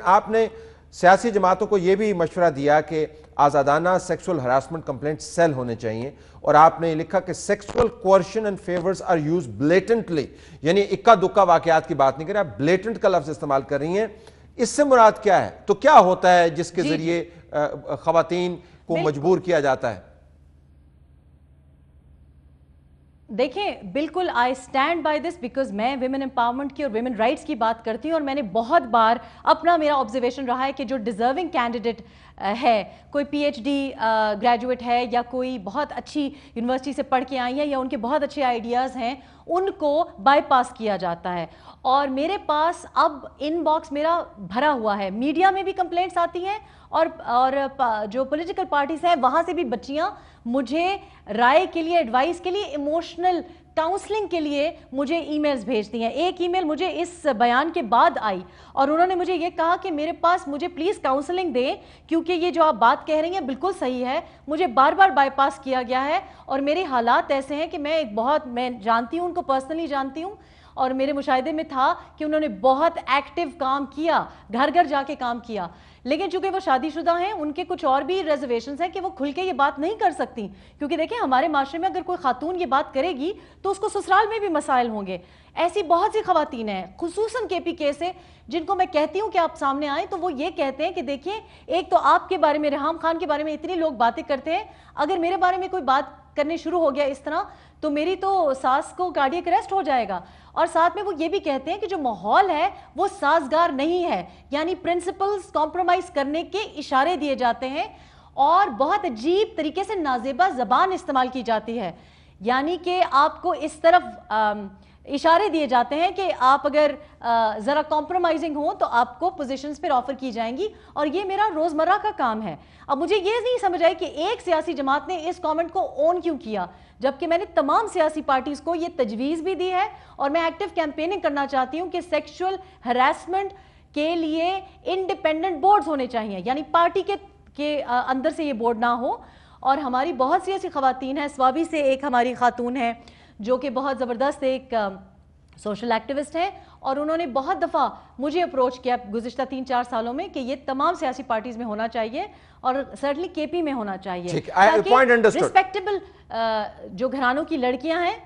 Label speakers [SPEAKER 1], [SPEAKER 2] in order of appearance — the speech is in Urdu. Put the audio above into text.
[SPEAKER 1] آپ نے سیاسی جماعتوں کو یہ بھی مشورہ دیا کہ آزادانہ سیکسول ہراسمنٹ کمپلینٹ سیل ہونے چاہیے، اور آپ نے لکھا کہ sexual coercion and favours are used blatantly, یعنی اکا دکا واقعات کی بات نہیں کر رہے، آپ بلیٹنٹ کا لفظ استعمال کر رہی ہیں. اس سے مراد کیا ہے؟ تو کیا ہوتا ہے جس کے ذریعے خواتین کو مجبور کیا جاتا ہے؟
[SPEAKER 2] دیکھیں بالکل I stand by this, because میں ویمن امپاورمنٹ کی اور ویمن رائٹس کی بات کرتی ہوں، اور میں نے بہت بار اپنا میرا آبزرویشن رہا ہے کہ جو ڈیزرونگ کینڈیڈیٹ ہے، کوئی پی ایچ ڈی گریجویٹ ہے یا کوئی بہت اچھی یونیورسٹی سے پڑھ کے آئی ہے یا ان کے بہت اچھے آئیڈیاز ہیں، ان کو بائی پاس کیا جاتا ہے. اور میرے پاس اب ان باکس میرا بھرا ہوا ہے، میڈیا میں بھی کمپلینٹس آتی ہیں، اور جو پولیٹیکل پارٹیز ہیں وہاں سے بھی بچیاں مجھے رائے کے لیے، ایڈوائس کے لیے، ایموشنل کاؤنسلنگ کے لیے مجھے ای میلز بھیجتی ہیں. ایک ای میل مجھے اس بیان کے بعد آئی اور انہوں نے مجھے یہ کہا کہ میرے پاس مجھے پلیز کاؤنسلنگ دیں، کیونکہ یہ جو آپ بات کہہ رہی ہیں بالکل صحیح ہے، مجھے بار بار بائی پاس کیا گیا ہے، اور میرے حالات ایسے ہیں کہ میں جانتی ہوں ان کو، پرسنلی جانتی ہوں، اور میرے مشاہدے میں تھا کہ انہوں نے بہت ایکٹیو کام کیا، گھر گھر جا کے کام کیا. لیکن چونکہ وہ شادی شدہ ہیں، ان کے کچھ اور بھی ریزرویشنز ہیں کہ وہ کھل کے یہ بات نہیں کر سکتی، کیونکہ دیکھیں ہمارے معاشرے میں اگر کوئی خاتون یہ بات کرے گی تو اس کو سسرال میں بھی مسائل ہوں گے. ایسی بہت سی خواتین ہیں، خصوصاً کے پی کے سے، جن کو میں کہتی ہوں کہ آپ سامنے آئیں تو وہ یہ کہتے ہیں کہ دیکھیں ایک تو آپ کے بارے میں، ریحام خان کے بارے میں اتنی لوگ باتیں کرتے ہیں، اگر میرے بارے میں کوئی بات کرنے شروع ہو گیا اس طرح تو میری تو ساس کو کارڈیک اریسٹ ہو جائے گا. اور ساتھ میں وہ یہ بھی کہتے ہیں کہ جو ماحول ہے وہ سازگار نہیں ہے، یعنی پرنسپلز کمپرومائز کرنے کے اشارے دیے جاتے ہیں، اور بہت عجیب طریقے سے نازیبہ زبان استعمال کی جاتی ہے، یعنی کہ آپ کو اس طرف اشارے دیے جاتے ہیں کہ آپ اگر ذرا کمپرومائزنگ ہوں تو آپ کو پوزیشنز پھر آفر کی جائیں گی، اور یہ میرا روزمرہ کا کام ہے. اب مجھے یہ نہیں سمجھ آئی کہ ایک سیاسی جماعت نے اس کامنٹ کو اون کیوں کیا، جبکہ میں نے تمام سیاسی پارٹیز کو یہ تجویز بھی دی ہے، اور میں ایکٹیو کیمپیننگ کرنا چاہتی ہوں کہ سیکشول ہراسمنٹ کے لیے انڈیپینڈنٹ بورڈز ہونے چاہیے، یعنی پارٹی کے اندر سے یہ بورڈ نہ ہو. اور ہماری بہت سی ایسی خواتین ہیں، سوابی سے ایک ہماری خاتون ہے جو کہ بہت زبردست ایک سوشل ایکٹیوسٹ ہیں، اور انہوں نے بہت دفعہ مجھے اپروچ کیا گزشتہ 3-4 سالوں میں کہ یہ تمام سیاسی پارٹیز میں ہونا چاہیے، اور سرٹنلی کے پی میں ہونا چاہیے، تاکہ رسپیکٹیبل جو گھرانوں کی لڑکیاں ہیں